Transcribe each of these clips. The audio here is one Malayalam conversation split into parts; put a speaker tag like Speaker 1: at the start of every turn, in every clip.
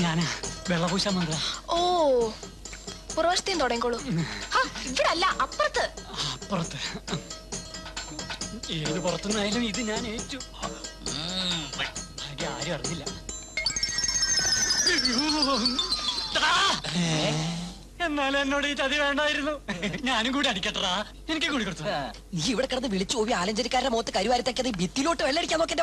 Speaker 1: ഞാനാ വെള്ളപൂശാൻ വന്നതാ.
Speaker 2: ഓ, പുറവശത്തേം തുടങ്ങിക്കോളൂ. ഇവിടെ അല്ല, അപ്പുറത്ത്.
Speaker 1: അപ്പുറത്ത് ഏത് പുറത്തുനിന്നായാലും ഇത് ഞാൻ ഏറ്റു. ആരും അറിഞ്ഞില്ല. എന്നാലും എന്നോട് ഈ ചതി വേണ്ടായിരുന്നു. ഞാനും കൂടി അടിക്കട്ടാ. എനിക്ക് കൂടി കൊടുത്തു.
Speaker 3: നീ ഇവിടെ കിടന്ന് വിളിച്ചു പോയി ആലഞ്ചേരിക്കാരുടെ മുഖത്ത് കരുവാരത്തേക്കത് ഭിത്തിയിലോട്ട് വെള്ളടിക്കാൻ നോക്കി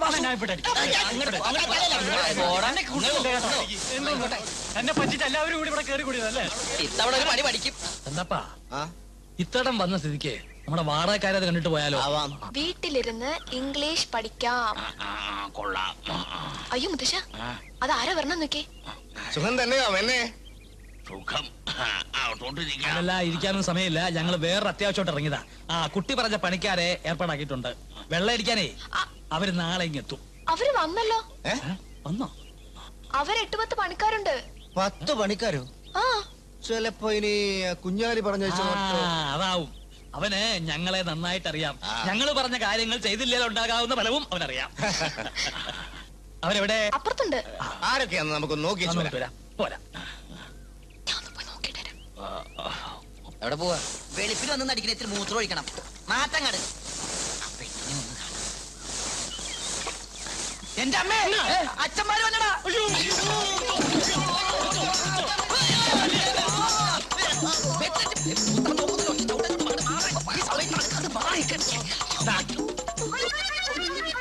Speaker 1: എന്നെ പറ്റിട്ട് എല്ലാവരും കൂടി ഇവിടെ കയറി കൂടിയതല്ലേ?
Speaker 3: ഇത്തവണ ഒരു പണി പഠിക്കും.
Speaker 4: എന്താപ്പാ ഇത്തടം വന്ന സ്ഥിതിക്ക് നമ്മുടെ വാടകക്കാരെ അത് കണ്ടിട്ട് പോയാലോ?
Speaker 2: വീട്ടിലിരുന്ന് ഇംഗ്ലീഷ് പഠിക്കാം. അയ്യോ മുത്തശ്ശ, അത് ആരാ വരണം നോക്കേ.
Speaker 5: സുഖം തന്നെയോ എന്നെ?
Speaker 4: അല്ല, ഇരിക്കാനും സമയമില്ല. ഞങ്ങള് വേറെ അത്യാവശ്യമായിട്ട് ഇറങ്ങിയതാ. കുട്ടി പറഞ്ഞ പണിക്കാരെ ഏർപ്പാടാക്കിയിട്ടുണ്ട്. വെള്ളം അടിക്കാനേ അവര് നാളെ ഇങ്ങെത്തും.
Speaker 2: അവര് വന്നല്ലോ.
Speaker 4: വന്നോ?
Speaker 2: അവര് 8-10 പണിക്കാരുണ്ട്.
Speaker 5: 10 പണിക്കാരോ? ചിലപ്പോ ഇനി കുഞ്ഞാലി പറഞ്ഞ
Speaker 4: അതാവും. അവന് ഞങ്ങളെ നന്നായിട്ട് അറിയാം. ഞങ്ങള് പറഞ്ഞ കാര്യങ്ങൾ ചെയ്തില്ലല്ലോ ഉണ്ടാകാവുന്ന ഫലവും അവനറിയാം. അവനെവിടെ?
Speaker 2: അപ്പുറത്തുണ്ട്.
Speaker 5: ആരൊക്കെയാന്ന് നമുക്ക് നോക്കി
Speaker 4: പോരാ.
Speaker 3: എവിടെ പോവാ? വെളുപ്പിൽ വന്ന് നടിക്കുന്ന ഇത്തിരി മൂത്രം ഒഴിക്കണം. മാറ്റം കട്. എന്റെ അമ്മേ, അച്ഛന്മാര് വന്നടാ.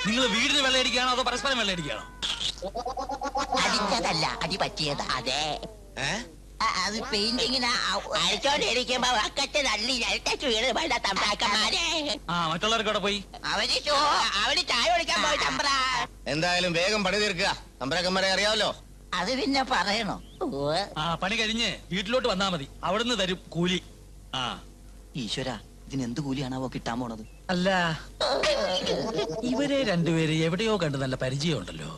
Speaker 4: നിങ്ങൾ വീടിന് വെള്ളയടിക്കുകയാണോ അതോ പരസ്പരം വെള്ളയടിക്കുകയാണോ?
Speaker 3: അടിച്ചതല്ല, അടി പറ്റിയതാ. അതെ, അത് പെയിന്റിങ്ങിന് അടിച്ചോണ്ടിരിക്കുമ്പോ
Speaker 4: മറ്റുള്ളവർക്ക് അവിടെ പോയി
Speaker 3: അവര് ചായ കുടിക്കാൻ പോയി. തമ്പ്ര
Speaker 5: എന്തായാലും വേഗം പണി തീർക്കുക. തമ്പ്രാക്കന്മാരെ അറിയാമല്ലോ.
Speaker 3: അത് പിന്നെ പറയണോ?
Speaker 4: പണി കഴിഞ്ഞ് വീട്ടിലോട്ട് വന്നാ മതി. അവിടുന്ന് തരും കൂലി.
Speaker 3: ഈശ്വര, ഇതിനെന്ത് കൂലിയാണാവോ കിട്ടാൻ പോണത്?
Speaker 4: അല്ല, ഇവരെ രണ്ടുപേര് എവിടെയോ കണ്ട് നല്ല പരിചയമുണ്ടല്ലോ.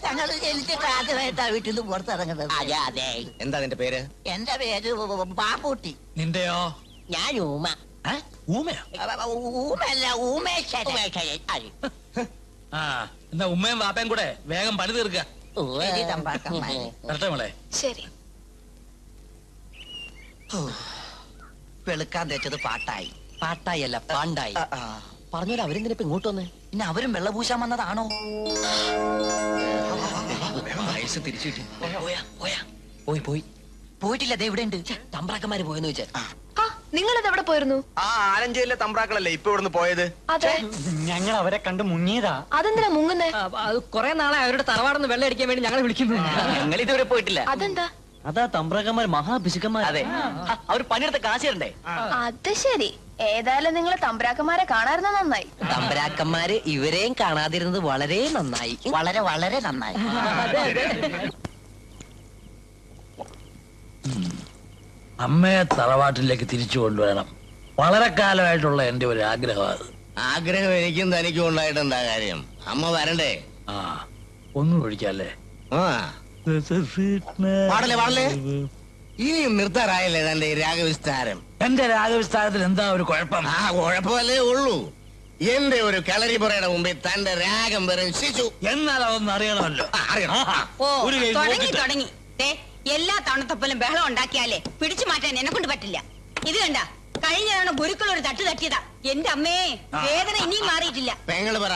Speaker 3: ഞങ്ങൾ ജനിച്ചിട്ട് ആദ്യമായിട്ടാ വീട്ടിൽ നിന്ന് പുറത്തിറങ്ങുന്നത്. അതെ അതെ.
Speaker 5: എന്താ നിന്റെ പേര്?
Speaker 3: എന്റെ പേര് പാപ്പൂട്ടി.
Speaker 4: നിന്റെയോ?
Speaker 3: ഞാൻ ഊമ.
Speaker 4: ഊമയോ?
Speaker 3: ഊമല്ല, ഊമേശ്വരൻ.
Speaker 4: എന്നാ ഉമ്മയും വാപ്പയും കൂടെ വേഗം പണി തീർക്കുക. മോളെ.
Speaker 2: ശരി.
Speaker 3: വെളുക്കാൻ തേച്ചത് പാട്ടായി. പാട്ടായി അല്ല, പാണ്ടായി. പറഞ്ഞോലെ അവരെന്തിനിപ്പോ ഇങ്ങോട്ട് വന്നേ? പിന്നെ അവരും വെള്ളപൂശാൻ വന്നതാണോ?
Speaker 5: വയസ്സ് തിരിച്ചു കിട്ടി.
Speaker 3: പോയി പോയിട്ടില്ല. ദേ ഇവിടെ ഉണ്ട്. തമ്പ്രാക്കന്മാര് പോയെന്ന് വെച്ചാ.
Speaker 2: നിങ്ങളിത് എവിടെ പോയിരുന്നു?
Speaker 5: ആലഞ്ചേരിയിലെ തമ്പ്രാക്കളല്ലേ ഇപ്പൊ ഇവിടുന്ന് പോയത്?
Speaker 2: അതെ,
Speaker 1: ഞങ്ങൾ അവരെ കണ്ട് മുങ്ങിയതാ.
Speaker 2: അതെന്തിനാ മുങ്ങുന്നേ?
Speaker 3: കൊറേ നാളെ അവരുടെ തറവാടെന്ന് വെള്ളം അടിക്കാൻ വേണ്ടി ഞങ്ങൾ വിളിക്കുന്നു.
Speaker 5: ഞങ്ങൾ ഇതുവരെ പോയിട്ടില്ല.
Speaker 2: അതെന്താ?
Speaker 3: അതാ തമ്പ്രാക്കന്മാർ മഹാഭിഷുക്കന്മാർ. അതെ, അവർ പണിയെടുത്ത കാശുണ്ടേ.
Speaker 2: അത് ശരി. ഏതായാലും നിങ്ങൾ തമ്പ്രാക്കന്മാരെ കാണാറുന്ന നന്നായി.
Speaker 3: തമ്പ്രാക്കന്മാര് ഇവരെയും കാണാതിരുന്നത് വളരെ നന്നായി. വളരെ വളരെ നന്നായി.
Speaker 4: അമ്മയെ തറവാട്ടിലേക്ക് തിരിച്ചു കൊണ്ടുവരണം. വളരെ കാലമായിട്ടുള്ള എന്റെ ഒരു ആഗ്രഹമാണ്.
Speaker 5: ആഗ്രഹം എനിക്കും തനിക്കും ഉണ്ടായിട്ടെന്താ കാര്യം? അമ്മ വരണ്ടേ?
Speaker 4: ഒന്നും ഒഴിക്കല്ലേ?
Speaker 5: പാടല്ലേ ഇനിയും നിർത്താറായില്ലേ തന്റെ രാഗവിസ്താരം?
Speaker 4: എന്റെ രാഗവിസ്താരത്തിൽ എന്താ ഒരു കുഴപ്പം?
Speaker 5: കുഴപ്പമല്ലേ ഉള്ളൂ. എന്റെ ഒരു കളരിപ്പുറയുടെ മുമ്പിൽ തന്റെ രാഗം വെറും ശിശു.
Speaker 4: എന്നാൽ അതൊന്നും അറിയണമല്ലോ.
Speaker 6: തുടങ്ങി. എല്ലാ തവണത്തൊപ്പലും ബഹളം ഉണ്ടാക്കിയാലേ പിടിച്ചു മാറ്റാൻ എന്നെ കൊണ്ട് പറ്റില്ല. ഇത് കണ്ട, കഴിഞ്ഞ തവണ ഗുരുക്കൾ ഒരു തട്ട് തട്ടിയതാ. എന്റെ അമ്മേ, വേദന ഇനിയും മാറിയിട്ടില്ല.
Speaker 5: പെങ്ങള് പറ,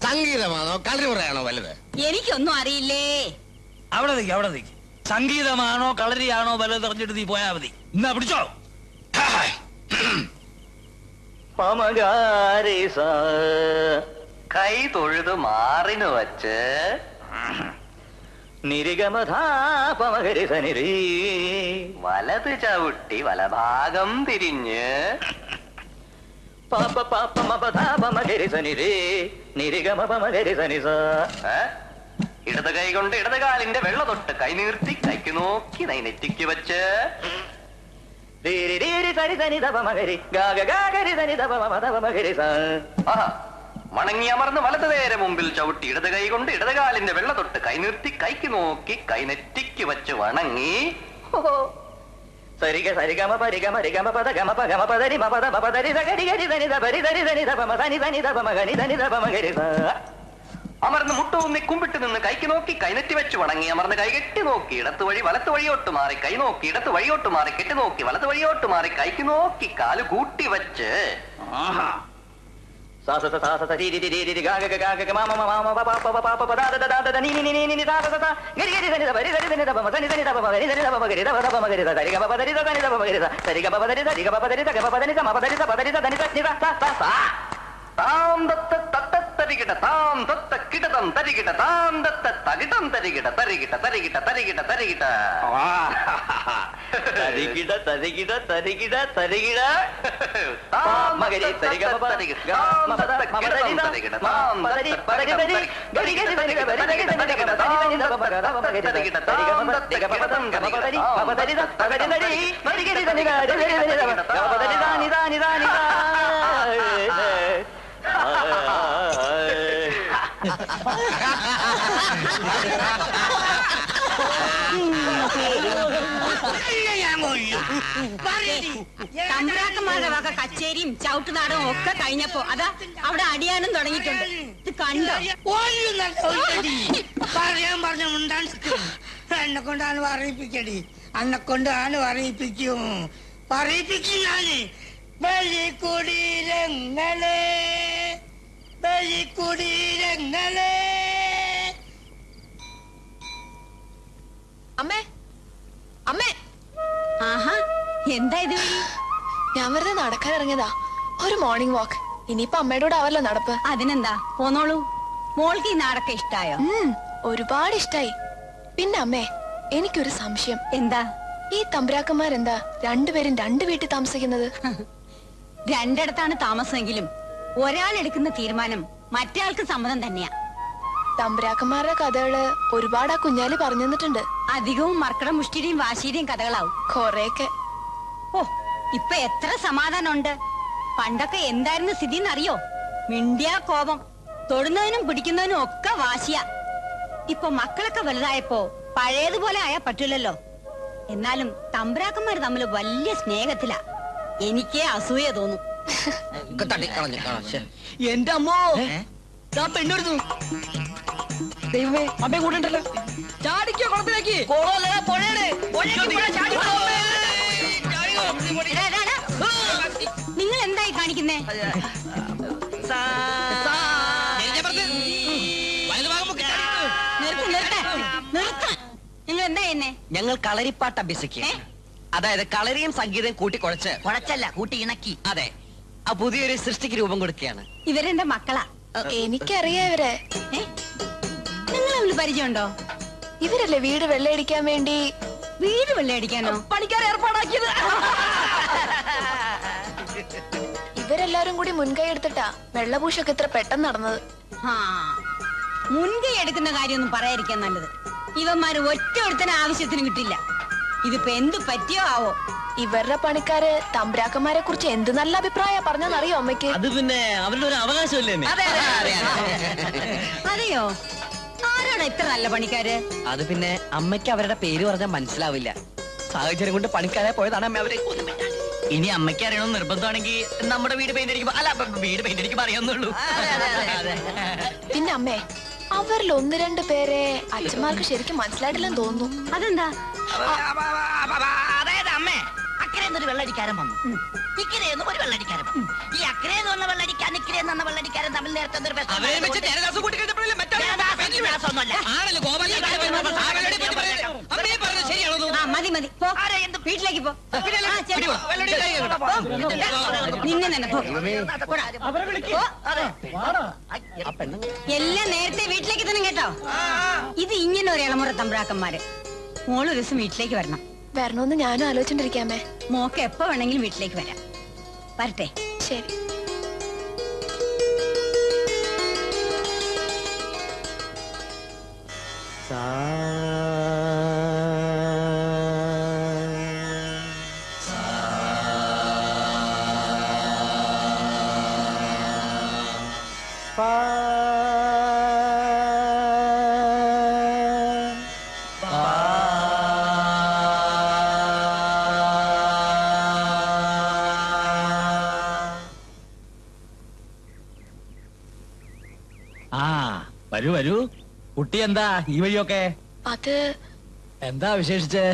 Speaker 5: സംഗീതമാണോ കളരിപ്പുറയാണോ വലുത്?
Speaker 6: എനിക്കൊന്നും അറിയില്ലേ.
Speaker 4: അവിടെ നിൽക്ക്. സംഗീതമാണോ കളരിയാണോ വലുത് പറഞ്ഞിട്ട് നീ പോയാ മതി. എന്നാ പിടിച്ചോ.
Speaker 7: കൈ തൊഴുത് മാറിന് വച്ച് നിരിഗമധാപമകരിസനിരീ വലത് ചവിട്ടി വലഭാഗം തിരിഞ്ഞ് പാപ പാപമപധാപമകരിസനിരീ നിരിഗമപമകരിസനിസ. ഇടത് കൈ കൊണ്ട് ഇടത് കാലിന്റെ വെള്ള തൊട്ട് കൈ നീർത്തി കൈക്ക് നോക്കി നെറ്റിക്ക് വെച്ച് മണങ്ങി അമർന്ന് വലത് നേരെ മുമ്പിൽ ചവിട്ടി ഇടത് കൈ കൊണ്ട് ഇടത് കാലിന്റെ വെള്ള തൊട്ട് കൈ നിർത്തി കൈക്ക് നോക്കി കൈ നെറ്റിക്ക് വെച്ച് വണങ്ങി സരിഗ സരിഗമ പരിഗമ രിഗമ പദ ഗമ പഗമ പദരി മപദ മപദരി സഗരി ഗരി ധനി ധ പരി ധരി ധനി ധ പമ ധനി ധനി ധ പമ ഗനി ധനി ധ പമ ഗരി സ. അമർന്ന് മുട്ടൂന്നി കുമ്പിട്ട് നിന്ന് കൈക്ക് നോക്കി കൈനെറ്റി വെച്ച് വണങ്ങി അമർന്ന് കൈകെട്ടി നോക്കി ഇടത്ത് വഴി വലത്ത് വഴിയോട്ട് മാറി കൈ നോക്കി ഇടത്ത് വഴിയോട്ട് മാറി കെട്ടി നോക്കി വലത്ത് വഴിയോട്ട് മാറി കൈക്ക് നോക്കി കാല് കൂട്ടി വെച്ച് താം തത്ത തത്തരികിട താം തത്ത കിടതം തരികിട താം തത്ത തകിടം തരികിട തരികിട തരികിട തരികിട തരികിട തരികിട തരികിട തരികിട തരികിട താം മകരി തരികിട തരികിട താം തത്ത കിടതം തരികിട താം തത്ത തരികിട തരികിട തരികിട തരികിട തരികിട താം തത്ത തരികിട താം തത്ത കിടതം തരികിട തരികിട തരികിട തരികിട തരികിട
Speaker 6: തമ്പ്രാക്കന്മാരുടെ വക കച്ചേരിയും ചവിട്ടുനാടവും ഒക്കെ കഴിഞ്ഞപ്പോ അതാ അവിടെ അടിയാനും തുടങ്ങിയിട്ടുണ്ട്. ഇത് കണ്ടോ?
Speaker 8: പറയാൻ പറഞ്ഞ എന്നെ കൊണ്ടാണ് പറയിപ്പിക്കടി, അന്നെ കൊണ്ടാണ് പറയിപ്പിക്കും ഞാന്. ബലികുടീരങ്ങളെ ബലികുടീരങ്ങളെ.
Speaker 2: അമ്മേ അമ്മേ,
Speaker 6: ആഹാ, എന്താ ഇത്?
Speaker 2: ഞാൻ വെറുതെ നടക്കാൻ ഇറങ്ങിയതാ, ഒരു മോർണിംഗ് വാക്ക്. ഇനിയിപ്പൊ അമ്മയുടെ കൂടെ ആവല്ലോ നടപ്പ്.
Speaker 6: അതിനെന്താ, പോന്നോളൂ. മോൾക്ക് ഈ നാടൊക്കെ ഇഷ്ടായോ?
Speaker 2: ഒരുപാട് ഇഷ്ടായി. പിന്നെ അമ്മേ, എനിക്കൊരു സംശയം.
Speaker 6: എന്താ?
Speaker 2: ഈ തമ്പുരാക്കന്മാരെന്താ രണ്ടുപേരും രണ്ട് വീട്ടിൽ താമസിക്കുന്നത്?
Speaker 6: രണ്ടിടത്താണ് താമസമെങ്കിലും ഒരാൾ എടുക്കുന്ന തീരുമാനം മറ്റേയാൾക്ക് സമ്മതം തന്നെയാ.
Speaker 2: തമ്പുരാക്കന്മാരുടെ കഥകള് ഒരുപാട് ആ കുഞ്ഞാലി പറഞ്ഞു തന്നിട്ടുണ്ട്.
Speaker 6: അധികവും മർക്കട മുഷ്ടിയുടെയും വാശിയുടെയും കഥകളാവും
Speaker 2: കൊറേയൊക്കെ.
Speaker 6: ഓ, ഇപ്പൊ എത്ര സമാധാനമുണ്ട്. പണ്ടൊക്കെ എന്തായിരുന്നു സ്ഥിതി എന്നറിയോ? മിണ്ടിയ കോപം, തൊടുന്നതിനും പിടിക്കുന്നതിനും ഒക്കെ വാശിയ. ഇപ്പൊ മക്കളൊക്കെ വലുതായപ്പോ പഴയതുപോലെ ആയാ പറ്റില്ലല്ലോ. എന്നാലും തമ്പുരാക്കന്മാർ തമ്മിൽ വലിയ സ്നേഹത്തിലാ. എനിക്കേ അസൂയ തോന്നും.
Speaker 3: എന്റെ അമ്മോ, പെണ്ണെടുത്തു. ദൈവമേ, അമ്മയെ കൂട്ടണ്ടല്ലോ. ചാടിക്കോ കുളത്തിലേക്ക്.
Speaker 6: നിങ്ങൾ എന്തായി കാണിക്കുന്നേ? നിങ്ങൾ എന്താ എന്നെ?
Speaker 3: ഞങ്ങൾ കളരിപ്പാട്ട് അഭ്യസിക്കുക. അതായത് കളരിയും സംഗീതവും കൂട്ടിക്കുഴച്ച്, കുഴച്ചല്ല കൂട്ടി ഇണക്കി, അതെ, ആ പുതിയൊരു സൃഷ്ടിക്ക് രൂപം കൊടുക്കുകയാണ്.
Speaker 6: ഇവരെന്റെ മക്കളാ.
Speaker 2: എനിക്കറിയാം ഇവരെ.
Speaker 6: നിങ്ങൾ തമ്മിൽ പരിചയമുണ്ടോ?
Speaker 2: ഇവരല്ലേ വീട് വെള്ളയടിക്കാൻ വേണ്ടി?
Speaker 6: വീട് വെള്ളയടിക്കാനോ?
Speaker 3: പണിക്കാരെ ഏർപ്പാടാക്കിയത്.
Speaker 2: ഇവരെല്ലാരും കൂടി മുൻകൈ എടുത്തിട്ടാ വെള്ളപൂശൊക്കെ ഇത്ര പെട്ടെന്ന് നടന്നത്.
Speaker 6: മുൻകൈ എടുക്കുന്ന കാര്യമൊന്നും പറയാതിരിക്കാൻ നല്ലത്. ഇവന്മാര് ഒറ്റ ഒരുത്തന ആവശ്യത്തിന് കിട്ടില്ല. ഇതിപ്പോ എന്ത് പറ്റിയോ ആവോ.
Speaker 2: ഇവരുടെ പണിക്കാര് തമ്പുരാക്കന്മാരെ കുറിച്ച് എന്ത് നല്ല അഭിപ്രായം പറഞ്ഞറിയോ അമ്മയ്ക്ക്?
Speaker 3: അത് പിന്നെ അവരുടെ ഒരു അവകാശമല്ലേ?
Speaker 6: അതെയോ? ആരാണ് ഇത്ര നല്ല പണിക്കാര്?
Speaker 3: അത് പിന്നെ അമ്മയ്ക്ക് അവരുടെ പേര് പറഞ്ഞാൽ മനസ്സിലാവില്ല. സാഹചര്യം കൊണ്ട് പണിക്കാരെ പോയതാണ് അമ്മ. അവരെ ഇനി അമ്മയ്ക്ക് അറിയണമെന്ന് നിർബന്ധമാണെങ്കിൽ നമ്മുടെ വീട് പെയിന്റ് അടിക്കുമ്പോ, അല്ല, വീട് പെയിന്റ് അടിക്കുമ്പോ അറിയാവുന്നുള്ളൂ.
Speaker 2: പിന്നെ അമ്മേ, അവരിൽ ഒന്ന് രണ്ട് പേരെ അച്ഛന്മാർക്ക് ശരിക്കും മനസ്സിലായിട്ടില്ലെന്ന് തോന്നുന്നു.
Speaker 6: അതെന്താ?
Speaker 3: അതായത് അമ്മേ, അക്കരയെന്നൊരു വെള്ളടിക്കാരൻ വന്നു, ഇക്കരയെന്നും ഒരു വെള്ളടിക്കാരൻ വന്നു. ഈ അക്കരയെന്ന് പറഞ്ഞ വെള്ളടിക്കാരൻ ഇക്കരയെന്ന് പറഞ്ഞ വെള്ളടിക്കാരൻ തമ്മിൽ നേരത്തെ എന്തൊരു
Speaker 6: മതി മതി, പോ, വീട്ടിലേക്ക് പോ. നിന്നെ തന്നെ പോ. എല്ലാം നേരത്തെ വീട്ടിലേക്ക് തന്നെ കേട്ടോ. ഇത് ഇങ്ങനെ ഒരു ഇളമുറ തമ്പ്രാക്കന്മാര്. മോളൊരു ദിവസം വീട്ടിലേക്ക് വരണം.
Speaker 2: വരണമെന്ന് ഞാനും ആലോചിച്ചോണ്ടിരിക്കാമേ.
Speaker 6: മോക്ക് എപ്പോ വേണമെങ്കിലും വീട്ടിലേക്ക് വരാം. വരട്ടെ?
Speaker 2: ശരി.
Speaker 4: വരൂ വരൂ. കുട്ടി എന്താ ഈ വഴിയൊക്കെ?
Speaker 2: അത്
Speaker 4: എന്താ വിശേഷിച്ച്?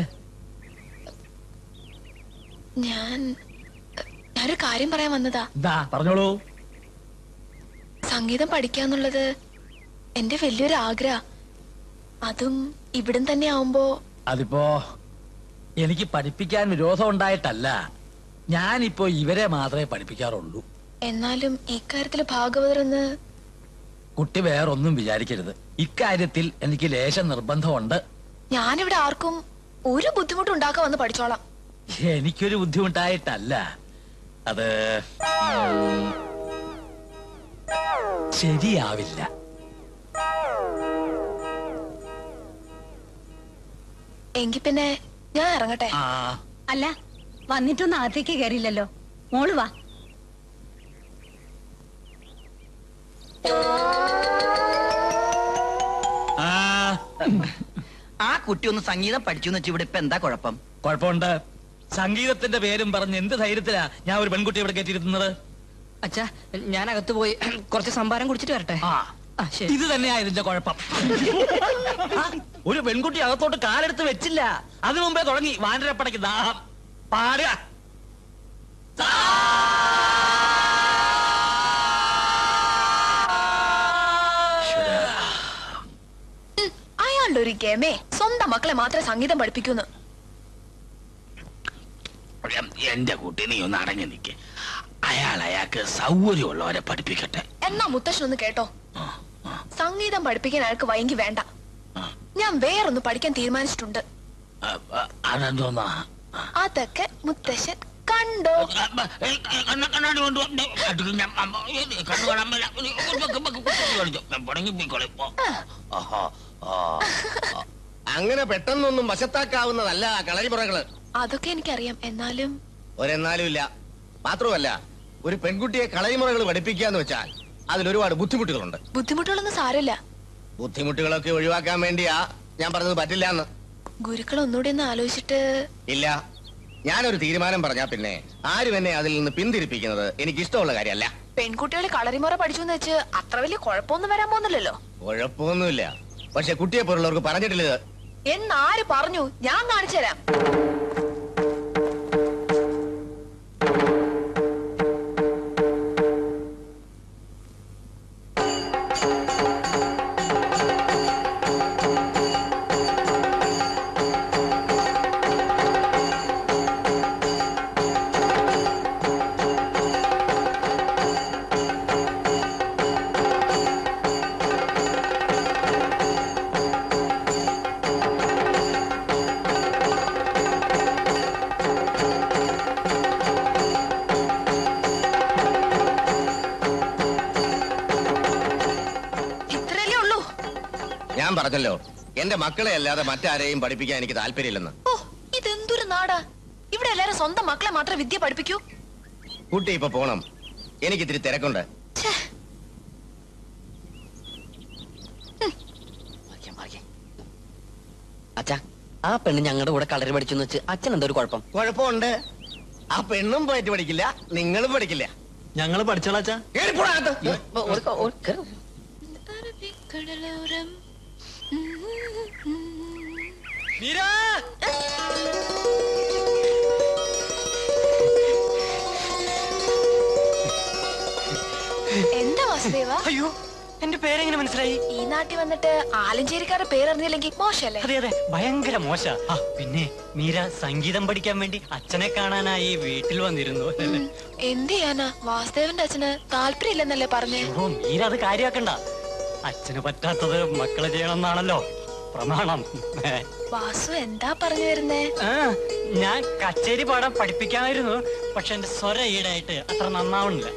Speaker 2: ഞാനൊരു കാര്യം പറയാൻ വന്നതാ.
Speaker 4: എന്താ പറഞ്ഞോളൂ.
Speaker 2: സംഗീതം പഠിക്കാന്നുള്ളത് എന്റെ വലിയൊരു ആഗ്രഹ. അതും ഇവിടം തന്നെ ആവുമ്പോ.
Speaker 4: അതിപ്പോ എനിക്ക് പഠിപ്പിക്കാൻ വിരോധം ഉണ്ടായിട്ടല്ല, ഞാനിപ്പോ ഇവരെ മാത്രമേ പഠിപ്പിക്കാറുള്ളൂ.
Speaker 2: എന്നാലും ഇക്കാര്യത്തില് ഭാഗവതരെന്ന്.
Speaker 4: കുട്ടി വേറൊന്നും വിചാരിക്കരുത്. ഇക്കാര്യത്തിൽ എനിക്ക് ലേശം നിർബന്ധമുണ്ട്.
Speaker 2: ഞാനിവിടെ ആർക്കും ഒരു ബുദ്ധിമുട്ടും ഉണ്ടാക്കാൻ വന്ന് പഠിച്ചോളാം.
Speaker 4: എനിക്കൊരു ബുദ്ധിമുട്ടായിട്ടല്ല, അത് ശരിയാവില്ല.
Speaker 2: എങ്കി പിന്നെ ഞാൻ ഇറങ്ങട്ടെ.
Speaker 6: അല്ല, വന്നിട്ടൊന്നും അകത്തേക്ക് കയറിയില്ലല്ലോ. മോള് വാ.
Speaker 3: ആ കുട്ടി ഒന്ന് സംഗീതം പഠിച്ചു എന്ന് വെച്ചാൽ ഇവിടെ ഇപ്പൊ എന്താ കുഴപ്പം?
Speaker 4: കുഴപ്പമുണ്ട്. സംഗീതത്തിന്റെ പേരും പറഞ്ഞ് എന്ത് ധൈര്യത്തിലാ ഞാൻ ഒരു പെൺകുട്ടി ഇവിടെ കയറ്റിയിരുന്നത്?
Speaker 9: അച്ഛാ, ഞാൻ അകത്ത് പോയി കുറച്ച് സംഭാരം കുടിച്ചിട്ട് വരട്ടെ.
Speaker 4: ഇത് തന്നെയാ ഇതിന്റെ കുഴപ്പം. ഒരു പെൺകുട്ടി അകത്തോട്ട് കാലെടുത്ത് വെച്ചില്ല, അതിനു മുമ്പേ തുടങ്ങി വാനരപ്പടയ്ക്ക് ദാഹം. പാടുക.
Speaker 2: അയാളുടെ ഒരു ഗമേ സ്വന്തം മക്കളെ മാത്രമേ സംഗീതം പഠിപ്പിക്കൂന്ന്.
Speaker 5: എന്റെ കുട്ടി നീ ഒന്ന് അടങ്ങി നിൽക്ക്. അയാൾക്ക് സൗകര്യമുള്ളവരെ പഠിപ്പിക്കട്ടെ.
Speaker 2: എന്നാ മുത്തശ്ശനൊന്ന് കേട്ടോ. സംഗീതം പഠിപ്പിക്കാൻ അയാൾക്ക് വൈകി വേണ്ട. ഞാൻ വേറൊന്ന് പഠിക്കാൻ തീരുമാനിച്ചിട്ടുണ്ട്.
Speaker 5: അതെന്തോന്നാ?
Speaker 2: അതൊക്കെ മുത്തശ്ശൻ കണ്ടോ.
Speaker 5: അങ്ങനെ പെട്ടെന്നൊന്നും വശത്താക്കാവുന്നതല്ല കളരിമുറകള്.
Speaker 2: അതൊക്കെ എനിക്കറിയാം. എന്നാലും
Speaker 5: ഒരെന്നാലും ഇല്ല. മാത്രമല്ല, ഒരു പെൺകുട്ടിയെ കളരിമുറകൾ പഠിപ്പിക്കാന്ന് വെച്ചാൽ അതിലൊരുപാട് ബുദ്ധിമുട്ടുകളുണ്ട്.
Speaker 2: ബുദ്ധിമുട്ടുകളൊന്നും സാരമില്ല.
Speaker 5: ബുദ്ധിമുട്ടുകളൊക്കെ ഒഴിവാക്കാൻ വേണ്ടിയാ ഞാൻ പറഞ്ഞത് പറ്റില്ല എന്ന്.
Speaker 2: ഗുരുക്കൾ ഒന്നുകൂടി ഒന്ന് ആലോചിച്ചിട്ട്.
Speaker 5: ഇല്ല, ഞാനൊരു തീരുമാനം പറഞ്ഞാ പിന്നെ ആരും എന്നെ അതിൽ നിന്ന് പിന്തിരിപ്പിക്കുന്നത് എനിക്ക് ഇഷ്ടമുള്ള കാര്യമല്ല.
Speaker 2: പെൺകുട്ടികൾ കളരിമുറ പഠിച്ചു എന്ന് വെച്ച് അത്ര വലിയ കുഴപ്പമൊന്നും വരാൻ പോകുന്നില്ലല്ലോ.
Speaker 5: കുഴപ്പമൊന്നുമില്ല, പക്ഷെ കുട്ടിയെ പോലുള്ളവർക്ക് പറഞ്ഞിട്ടില്ല.
Speaker 2: എന്നാര് പറഞ്ഞു? ഞാൻ കാണിച്ചു തരാം.
Speaker 5: ഞാൻ പറഞ്ഞല്ലോ, എന്റെ മക്കളെ അല്ലാതെ മറ്റാരെയും പഠിപ്പിക്കാൻ എനിക്ക് താല്പര്യമില്ലെന്ന്.
Speaker 2: ഓ, ഇതെന്തൊരു നാടാ! ഇവിടെ എല്ലാരും സ്വന്തം മക്കളെ മാത്രം വിദ്യ പഠിപ്പിക്കൂ.
Speaker 5: കുട്ടി ഇപ്പൊ പോണം, എനിക്ക് ഇത്തിരി തിരക്കുണ്ട്.
Speaker 3: അച്ഛാ, ആ പെണ്ണ് ഞങ്ങളുടെ കൂടെ കളരി പഠിച്ചു വെച്ച് അച്ഛൻ എന്താ ഒരു കുഴപ്പം?
Speaker 5: കുഴപ്പമുണ്ട്. ആ പെണ്ണും പോയിട്ട് പഠിക്കില്ല, നിങ്ങളും പഠിക്കില്ല.
Speaker 1: ഞങ്ങള് പഠിച്ചോളാച്ചാ.
Speaker 2: കടലോരം എന്താ വാസുദേവ?
Speaker 1: അയ്യോ, എന്റെ പേരെങ്ങനെ മനസ്സിലായി?
Speaker 2: ഈ നാട്ടിൽ വന്നിട്ട് ആലഞ്ചേരിക്കാരുടെ പേരറിഞ്ഞില്ലെങ്കിൽ മോശല്ലേ?
Speaker 1: അതെ അതെ, ഭയങ്കര മോശ. പിന്നെ മീര സംഗീതം പഠിക്കാൻ വേണ്ടി അച്ഛനെ കാണാനായി വീട്ടിൽ വന്നിരുന്നു.
Speaker 2: എന്ത് ചെയ്യാനാ, വാസുദേവന്റെ അച്ഛന് താല്പര്യമില്ലെന്നല്ലേ പറഞ്ഞേ?
Speaker 1: ഓ, മീര അത് കാര്യാക്കണ്ട. അച്ഛന് പറ്റാത്തത് മക്കളെ ചെയ്യണമെന്നാണല്ലോ പ്രമാണം.
Speaker 2: വാസു എന്താ പറഞ്ഞു വരുന്നേ?
Speaker 1: ഞാൻ കച്ചേരി പാടാൻ പഠിപ്പിക്കാമായിരുന്നു, പക്ഷെ എന്റെ സ്വര ഈടായിട്ട് അത്ര നന്നാവണില്ല.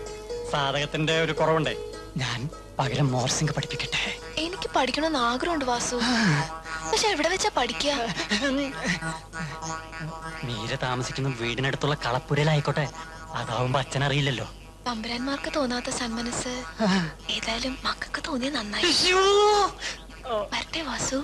Speaker 1: സാധകത്തിന്റെ ഒരു കുറവുണ്ട്. ഞാൻ പകരം മോർസിംഗ് പഠിപ്പിക്കട്ടെ?
Speaker 2: എനിക്ക് പഠിക്കണമെന്ന് ആഗ്രഹമുണ്ട് വാസു, പക്ഷെ എവിടെ വെച്ചാ പഠിക്കുക?
Speaker 1: മീര താമസിക്കുന്ന വീടിനടുത്തുള്ള കളപ്പുരയിലായിക്കോട്ടെ, അതാവുമ്പോ അച്ഛനറിയില്ലല്ലോ.
Speaker 2: തമ്പുരാന്മാർക്ക് തോന്നാത്ത സന്മനസ് ഏതായാലും മക്കൾക്ക് തോന്നിയ നന്നായി. വരട്ടെ വാസു.